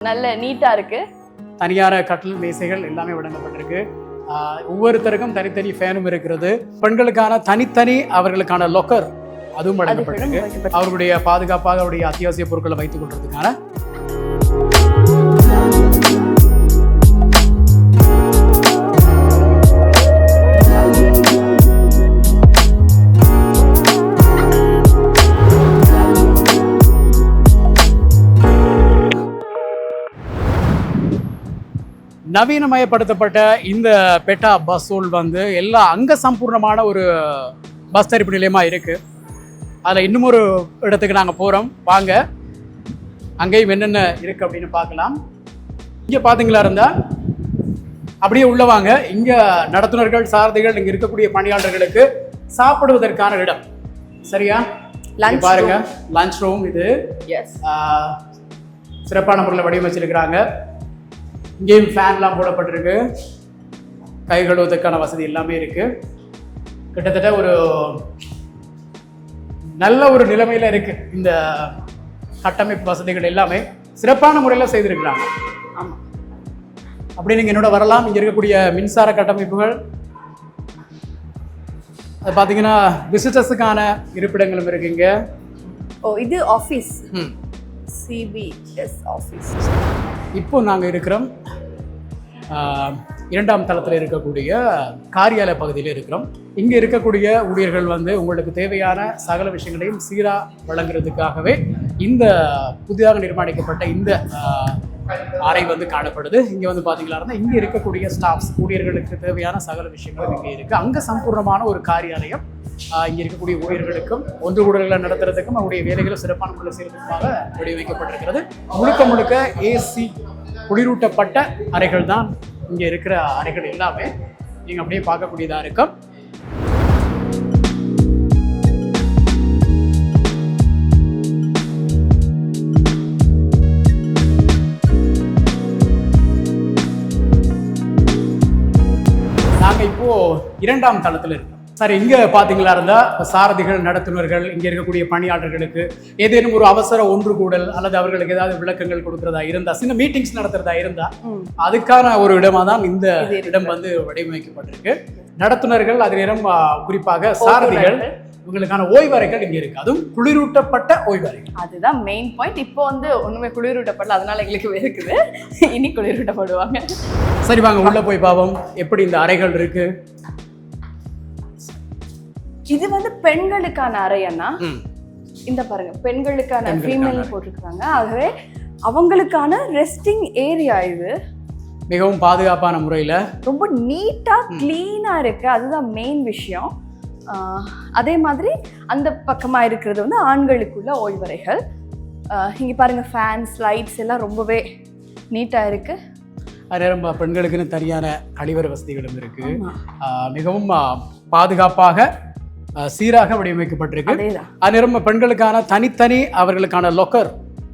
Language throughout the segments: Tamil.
நல்ல நீட்டா இருக்கு. தனியார கட்டில் மேசைகள் எல்லாமே வழங்கப்பட்டிருக்கு. ஒவ்வொருத்தருக்கும் தனித்தனி ஃபேனும் இருக்கிறது. பெண்களுக்கான தனித்தனி அவர்களுக்கான லொக்கர் அதுவும் வழங்கப்பட்டிருக்கு. அவர்களுடைய பாதுகாப்பாக அவருடைய அத்தியாவசிய பொருட்களை வைத்துக் கொள்றதுக்கான நவீனமயப்படுத்தப்பட்ட இந்த பெட்டா பஸ்ஸுல் வந்து எல்லா அங்க சம்பூர்ணமான ஒரு பஸ் தரிப்பு நிலையமாக இருக்குது. அதில் இன்னும் ஒரு இடத்துக்கு நாங்கள் போகிறோம். வாங்க அங்கேயும் என்னென்ன இருக்குது அப்படின்னு பார்க்கலாம். இங்கே பார்த்தீங்களா இருந்தால் அப்படியே உள்ள வாங்க. இங்கே நடத்துனர்கள், சாரதிகள், இங்கே இருக்கக்கூடிய பணியாளர்களுக்கு சாப்பிடுவதற்கான இடம். சரியா? பாருங்க, லஞ்ச் ரூம் இது. சிறப்பான முறையில் வடிவமைச்சிருக்கிறாங்க. இங்கேயும் ஃபேன்லாம் போடப்பட்டிருக்கு. கை கழுவுவதற்கான வசதி எல்லாமே இருக்கு. கிட்டத்தட்ட ஒரு நல்ல ஒரு நிலைமையில இருக்கு. இந்த கட்டமைப்பு வசதிகள் எல்லாமே சிறப்பான முறையில் செய்திருக்கிறாங்க. ஆமாம், அப்படி நீங்கள் என்னோட வரலாம். இங்கே இருக்கக்கூடிய மின்சார கட்டமைப்புகள் அது பார்த்தீங்கன்னா விசிட்டர்ஸுக்கான இருப்பிடங்களும் இருக்குங்க. இது ஆஃபீஸ், சிபிஎஸ் ஆஃபீஸ். இப்போ நாங்கள் இருக்கிறோம் இரண்டாம் தளத்தில் இருக்கக்கூடிய காரியாலய பகுதியில் இருக்கிறோம். இங்கே இருக்கக்கூடிய ஊழியர்கள் வந்து உங்களுக்கு தேவையான சகல விஷயங்களையும் சீராக வழங்குறதுக்காகவே இந்த புதிதாக நிர்மாணிக்கப்பட்ட இந்த அறை வந்து காணப்படுது. இங்கே வந்து பார்த்தீங்களா இங்கே இருக்கக்கூடிய ஸ்டாஃப்ஸ், ஊழியர்களுக்கு தேவையான சகல விஷயங்களும் இங்கே இருக்குது. அங்கே சம்பூர்ணமான ஒரு காரியாலயம் இங்கே இருக்கக்கூடிய ஊழியர்களுக்கும் ஒன்று கூடல்களை நடத்துறதுக்கும் அவருடைய வேலைகளை சிறப்பான முறையில் செய்வதற்காக வடிவமைக்கப்பட்டிருக்கிறது. முழுக்க முழுக்க ஏசி குளிரூட்டப்பட்ட அறைகள் தான் இங்கே இருக்கிற அறைகள் எல்லாமே. நீங்கள் அப்படியே பார்க்கக்கூடியதாக இருக்கும். நாங்கள் இப்போ இரண்டாம் தளத்தில் இருக்கோம். சரி, இங்கே பார்த்தீங்களா இருந்தால் சாரதிகள், நடத்துனர்கள், இங்கே இருக்கக்கூடிய பணியாளர்களுக்கு ஏதேனும் ஒரு அவசர ஒன்று கூடல் அல்லது அவர்களுக்கு ஏதாவது விளக்கங்கள் கொடுக்கறதா இருந்தால், சின்ன மீட்டிங்ஸ் நடத்துறதா இருந்தால் அதுக்கான ஒரு இடமா தான் இந்த இடம் வந்து வடிவமைக்கப்பட்டிருக்கு. நடத்துனர்கள், அது நேரம் குறிப்பாக சாரதிகள், இவங்களுக்கான ஓய்வறைகள் இங்கே இருக்கு. அதுவும் குளிரூட்டப்பட்ட ஓய்வறைகள். அதுதான் மெயின் பாயிண்ட். இப்போ வந்து ஒண்ணுமே குளிரூட்டப்படல, அதனால எங்களுக்கு இருக்குது. இனி குளிரூட்டப்படுவாங்க. சரி, வாங்க உள்ள போய் பாவம் எப்படி இந்த அறைகள் இருக்கு. இது வந்து பெண்களுக்கான அறையன்னா, இந்த பாருங்க, பெண்களுக்கான ஃபீமேல் போட்டிருக்காங்க. ஆகவே அவங்களுக்கான ரெஸ்டிங் ஏரியா. இது மிகவும் பாதுகாப்பான முறையில் ரொம்ப நீட்டா கிளீனா இருக்கு. அதுதான் மெயின் விஷயம். அதே மாதிரி அந்த பக்கமா இருக்கிறது வந்து ஆண்களுக்குள்ள ஓய்வறைகள். இங்க பாருங்க, ஃபேன்ஸ், லைட்ஸ் எல்லாம் ரொம்பவே நீட்டா இருக்கு. அதே பெண்களுக்குன்னு தனியான கழிவறை வசதிகளும் இருக்கு. மிகவும் பாதுகாப்பாக சீராக வடிவமைக்கப்பட்டிருக்கு. அது பெண்களுக்கான தனித்தனி அவர்களுக்கான லொக்கர்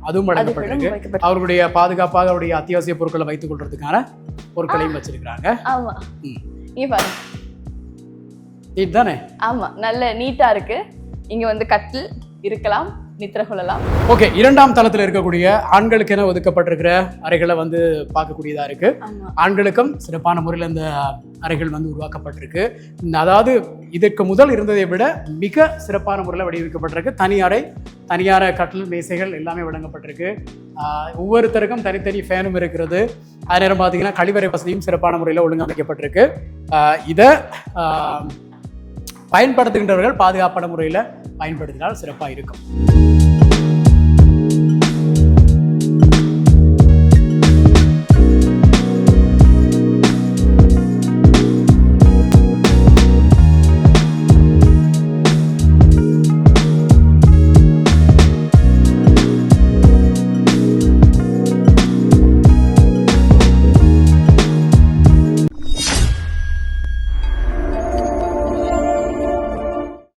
அதுவும் வழங்கப்பட்டிருக்கு. அவர்களுடைய பாதுகாப்பாக அவருடைய அத்தியாவசிய பொருட்களை வைத்துக் கொள்றதுக்கான பொருட்களையும் வச்சிருக்கிறாங்க. ஆமா, இங்க பாருங்க, இதுதானே? ஆமா, நல்ல நீட்டா இருக்கு. இங்க வந்து கட்டில் இருக்கலாம், நித்திர கொள்ளலாம். ஓகே, இரண்டாம் தளத்தில் இருக்கக்கூடிய ஆண்களுக்கு என ஒதுக்கப்பட்டிருக்கிற அறைகளை வந்து பார்க்கக்கூடியதா இருக்கு. ஆண்களுக்கும் சிறப்பான முறையில் இந்த அறைகள் வந்து உருவாக்கப்பட்டிருக்கு. அதாவது இதற்கு முதல் இருந்ததை விட மிக சிறப்பான முறையில் வடிவமைக்கப்பட்டிருக்கு. தனி அறை, தனியார கட்டில் மேசைகள் எல்லாமே வழங்கப்பட்டிருக்கு. ஒவ்வொருத்தருக்கும் தனித்தனி ஃபேனும் இருக்கிறது. அதே நேரம் பார்த்தீங்கன்னா கழிவறை வசதியும் சிறப்பான முறையில் ஒழுங்கமைக்கப்பட்டிருக்கு. இதை பயன்படுத்துகின்றவர்கள் பாதுகாப்பான முறையில் பயன்படுத்தினால் சிறப்பாக இருக்கும்.